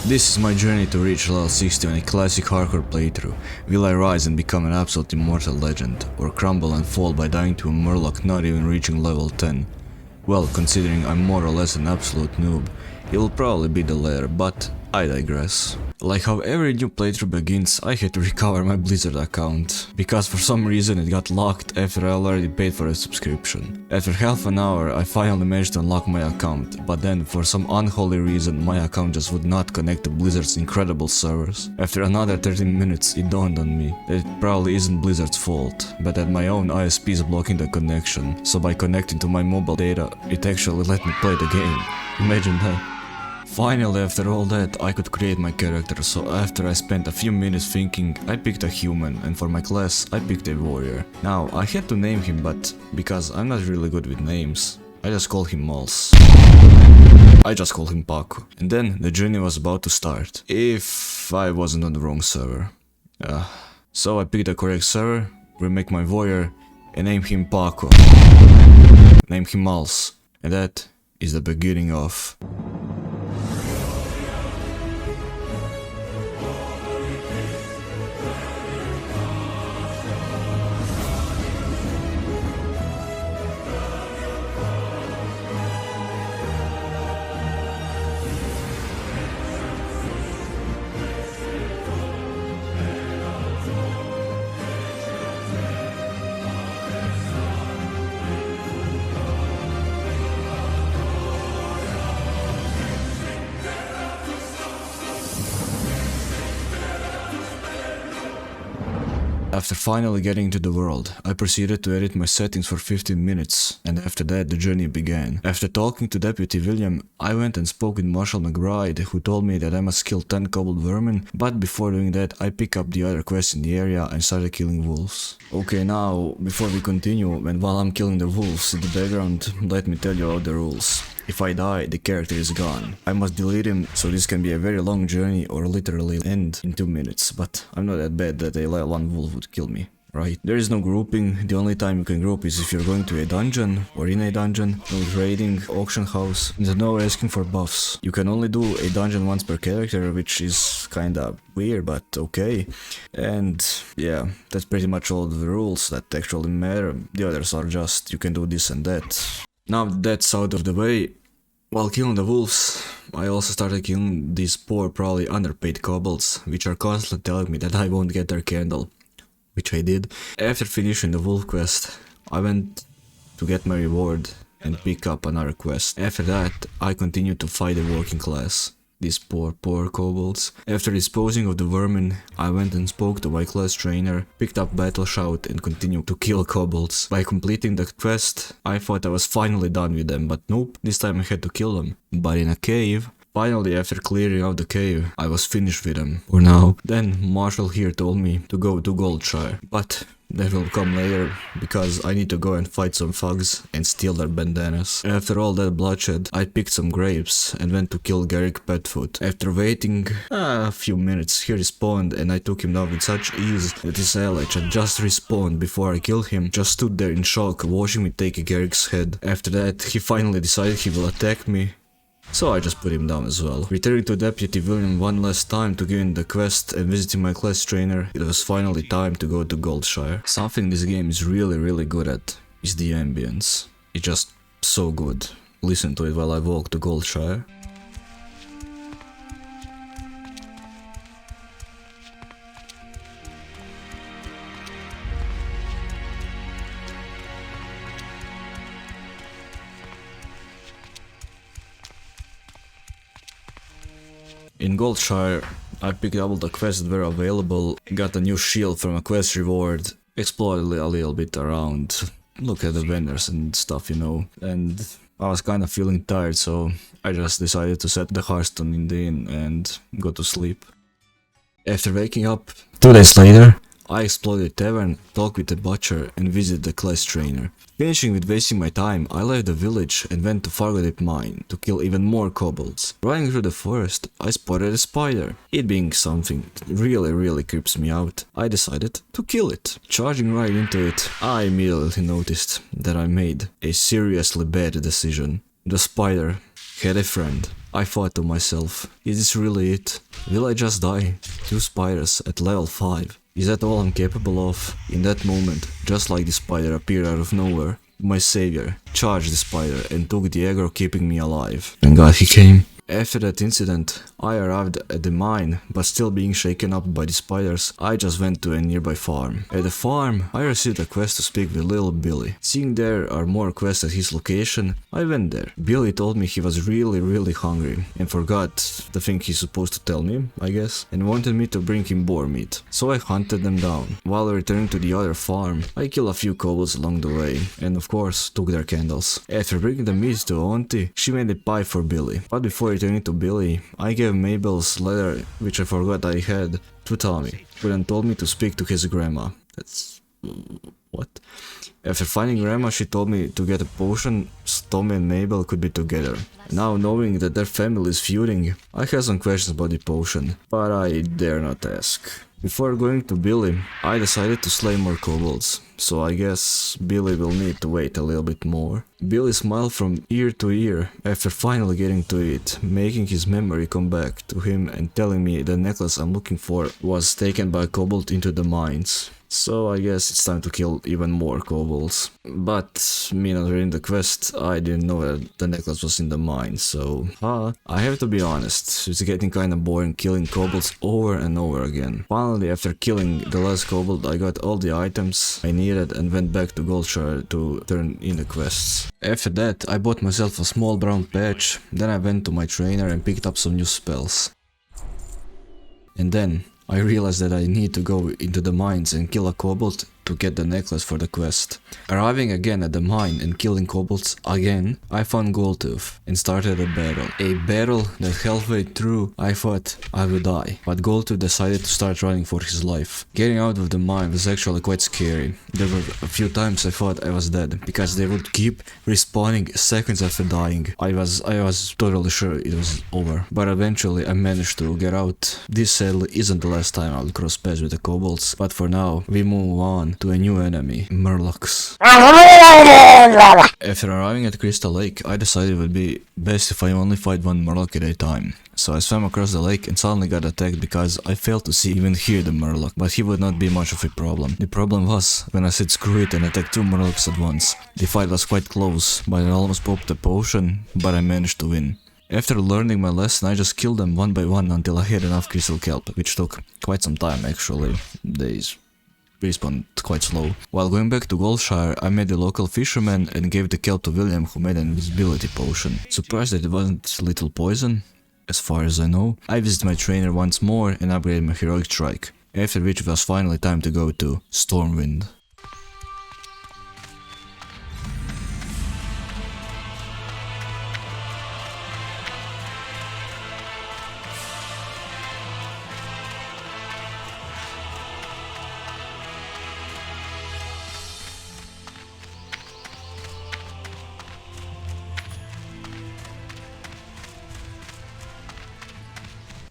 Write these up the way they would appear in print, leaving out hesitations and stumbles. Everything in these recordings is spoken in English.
This is my journey to reach level 60 on a classic hardcore playthrough. Will I rise and become an absolute immortal legend, or crumble and fall by dying to a Murloc not even reaching level 10? Well, considering I'm more or less an absolute noob, it will probably be the latter, but I digress. Like how every new playthrough begins, I had to recover my Blizzard account, because for some reason it got locked after I already paid for a subscription. After half an hour I finally managed to unlock my account, but then for some unholy reason my account just would not connect to Blizzard's incredible servers. After another 13 minutes it dawned on me that it probably isn't Blizzard's fault, but that my own ISP is blocking the connection, so by connecting to my mobile data it actually let me play the game. Imagine that. Finally, after all that, I could create my character, so after I spent a few minutes thinking, I picked a human, and for my class, I picked a warrior. Now, I had to name him, but because I'm not really good with names, I just call him Mals. I just call him Paco. And then, the journey was about to start, if I wasn't on the wrong server. So I picked the correct server, remake my warrior, and name him Paco. Name him Mals. And that is the beginning of... After finally getting to the world, I proceeded to edit my settings for 15 minutes, and after that the journey began. After talking to Deputy William, I went and spoke with Marshal McBride, who told me that I must kill 10 kobold vermin, but before doing that I picked up the other quests in the area and started killing wolves. Okay, now, before we continue, and while I'm killing the wolves in the background, let me tell you about the rules. If I die, the character is gone. I must delete him, so this can be a very long journey or literally end in 2 minutes, but I'm not that bad that a level 1 wolf would kill me, right? There is no grouping, the only time you can group is if you're going to a dungeon or in a dungeon, no trading, auction house, and no asking for buffs. You can only do a dungeon once per character, which is kinda weird, but okay. And yeah, that's pretty much all the rules that actually matter. The others are just, you can do this and that. Now that that's out of the way, while killing the wolves, I also started killing these poor, probably underpaid kobolds, which are constantly telling me that I won't get their candle, which I did. After finishing the wolf quest, I went to get my reward and pick up another quest. After that, I continued to fight the working class. These poor kobolds. After disposing of the vermin, I went and spoke to my class trainer, picked up Battle Shout and continued to kill kobolds. By completing the quest, I thought I was finally done with them, but nope, this time I had to kill them. But in a cave. Finally, after clearing out the cave, I was finished with them. For now. Then Marshall here told me to go to Goldshire, but that will come later, because I need to go and fight some thugs and steal their bandanas. After all that bloodshed, I picked some grapes and went to kill Garrick Petfoot. After waiting a few minutes, he respawned and I took him down with such ease that his ally had just respawned before I killed him, just stood there in shock watching me take Garrick's head. After that, he finally decided he will attack me. So I just put him down as well. Returning to Deputy William one last time to give him the quest and visiting my class trainer, it was finally time to go to Goldshire. Something this game is really good at is the ambience. It's just so good. Listen to it while I walk to Goldshire. In Goldshire, I picked up all the quests that were available, got a new shield from a quest reward, explored a little bit around, look at the vendors and stuff, you know, and I was kinda feeling tired, so I just decided to set the Hearthstone in the inn and go to sleep. After waking up 2 days later, I explored the tavern, talked with the butcher and visited the class trainer. Finishing with wasting my time, I left the village and went to Fargodip Mine to kill even more kobolds. Running through the forest, I spotted a spider. It being something that really creeps me out, I decided to kill it. Charging right into it, I immediately noticed that I made a seriously bad decision. The spider had a friend. I thought to myself, is this really it? Will I just die? 2 spiders at level 5. Is that all I'm capable of? In that moment, just like the spider appeared out of nowhere, my savior charged the spider and took the aggro, keeping me alive. Thank God he came. After that incident, I arrived at the mine, but still being shaken up by the spiders, I just went to a nearby farm. At the farm, I received a quest to speak with little Billy. Seeing there are more quests at his location, I went there. Billy told me he was really hungry and forgot the thing he's supposed to tell me, I guess, and wanted me to bring him boar meat. So I hunted them down. While returning to the other farm, I killed a few kobolds along the way, and of course took their candles. After bringing the meat to Auntie, she made a pie for Billy. But before returning to Billy, I gave Mabel's letter, which I forgot I had, to Tommy, who then told me to speak to his grandma. That's... what? After finding grandma, she told me to get a potion so Tommy and Mabel could be together. Now knowing that their family is feuding, I have some questions about the potion, but I dare not ask. Before going to Billy, I decided to slay more kobolds, so I guess Billy will need to wait a little bit more. Billy smiled from ear to ear after finally getting to it, making his memory come back to him and telling me the necklace I'm looking for was taken by a kobold into the mines. So I guess it's time to kill even more kobolds. But me not reading the quest, I didn't know that the necklace was in the mine, so I have to be honest, it's getting kinda boring killing kobolds over and over again. Finally, after killing the last kobold, I got all the items I needed and went back to Goldshire to turn in the quests. After that, I bought myself a small brown patch, then I went to my trainer and picked up some new spells. And then I realized that I need to go into the mines and kill a kobold to get the necklace for the quest. Arriving again at the mine and killing kobolds again, I found Goldtooth and started a battle. A battle that halfway through I thought I would die, but Goldtooth decided to start running for his life. Getting out of the mine was actually quite scary. There were a few times I thought I was dead, because they would keep respawning seconds after dying. I was totally sure it was over, but eventually I managed to get out. This sadly isn't the last time I'll cross paths with the kobolds, but for now we move on to a new enemy, Murlocks. After arriving at Crystal Lake, I decided it would be best if I only fight one Murloc at a time. So I swam across the lake and suddenly got attacked because I failed to see even hear the Murloc, but he would not be much of a problem. The problem was when I said screw it and attacked 2 Murlocs at once. The fight was quite close, but I almost popped the potion, but I managed to win. After learning my lesson, I just killed them one by one until I had enough crystal kelp, which took quite some time actually. They respawned quite slow. While going back to Goldshire, I met the local fisherman and gave the kelp to William, who made an invisibility potion. Surprised that it wasn't lethal poison, as far as I know. I visited my trainer once more and upgraded my heroic strike, after which it was finally time to go to Stormwind.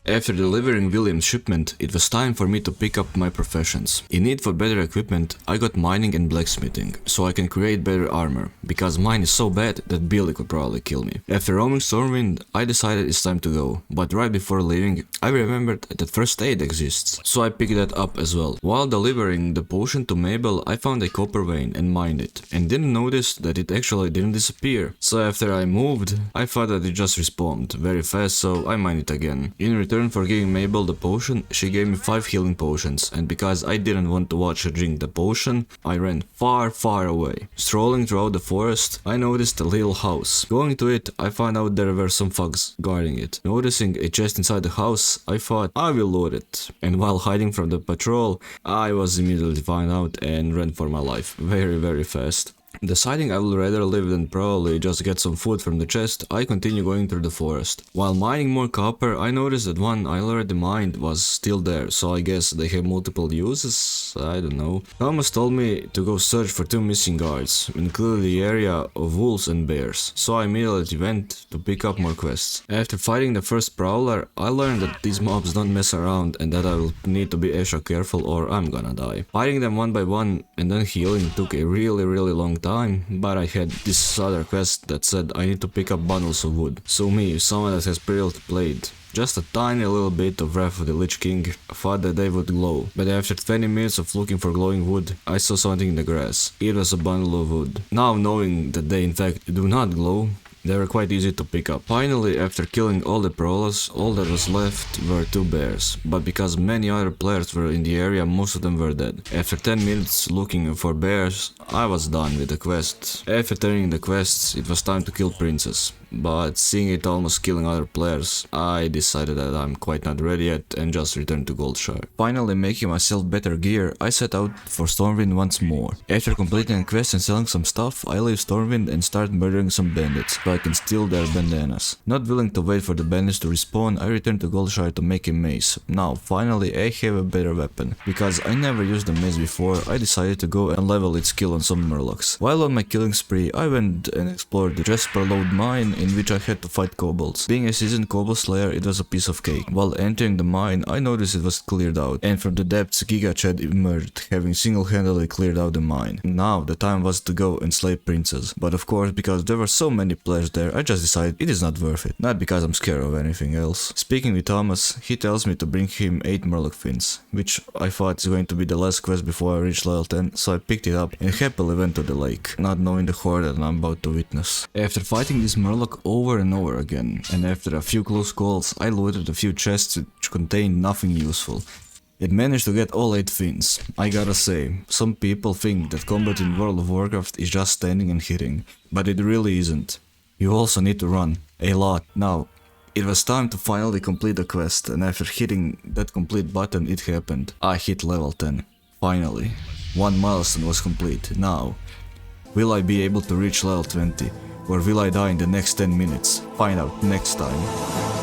After delivering William's shipment, it was time for me to pick up my professions. In need for better equipment, I got mining and blacksmithing, so I can create better armor, because mine is so bad that Billy could probably kill me. After roaming Stormwind, I decided it's time to go, but right before leaving, I remembered that first aid exists, so I picked that up as well. While delivering the potion to Mabel, I found a copper vein and mined it, and didn't notice that it actually didn't disappear. So after I moved, I thought that it just respawned very fast, so I mined it again. In return for giving Mabel the potion, she gave me 5 healing potions, and because I didn't want to watch her drink the potion, I ran far away. Strolling throughout the forest, I noticed a little house. Going to it, I found out there were some thugs guarding it. Noticing a chest inside the house, I thought I will loot it. And while hiding from the patrol, I was immediately found out and ran for my life very fast. Deciding I would rather live than probably just get some food from the chest, I continue going through the forest. While mining more copper, I noticed that one I already mined was still there, so I guess they have multiple uses? I don't know. Thomas told me to go search for 2 missing guards, including the area of wolves and bears, so I immediately went to pick up more quests. After fighting the first prowler, I learned that these mobs don't mess around and that I will need to be extra careful or I'm gonna die. Fighting them one by one and then healing took a really long time, time, but I had this other quest that said I need to pick up bundles of wood. So me, someone that has previously played just a tiny little bit of Wrath of the Lich King, thought that they would glow. But after 20 minutes of looking for glowing wood, I saw something in the grass. It was a bundle of wood. Now knowing that they in fact do not glow, they were quite easy to pick up. Finally, after killing all the prolos, all that was left were 2 bears, but because many other players were in the area, most of them were dead. After 10 minutes looking for bears, I was done with the quest. After turning the quests, it was time to kill Princess, but seeing it almost killing other players, I decided that I'm quite not ready yet and just returned to Goldshire. Finally making myself better gear, I set out for Stormwind once more. After completing a quest and selling some stuff, I leave Stormwind and start murdering some bandits, so I can steal their bandanas. Not willing to wait for the bandits to respawn, I return to Goldshire to make a mace. Now, finally I have a better weapon. Because I never used the mace before, I decided to go and level its skill on some Murlocs. While on my killing spree, I went and explored the Jesperlode mine in which I had to fight Kobolds. Being a seasoned Kobold slayer, it was a piece of cake. While entering the mine, I noticed it was cleared out, and from the depths Giga Chad emerged, having single-handedly cleared out the mine. Now the time was to go and slay Princess, but of course because there were so many players there, I just decided it is not worth it. Not because I'm scared of anything else. Speaking with Thomas, he tells me to bring him 8 Murloc fins, which I thought is going to be the last quest before I reach level 10, so I picked it up and happily went to the lake, not knowing the horror that I'm about to witness. After fighting this Murloc over and over again, and after a few close calls, I looted a few chests which contained nothing useful. It managed to get all 8 fins. I gotta say, some people think that combat in World of Warcraft is just standing and hitting, but it really isn't. You also need to run. A lot. Now, it was time to finally complete the quest, and after hitting that complete button, it happened. I hit level 10. Finally. One milestone was complete. Now, will I be able to reach level 20? Or will I die in the next 10 minutes? Find out next time.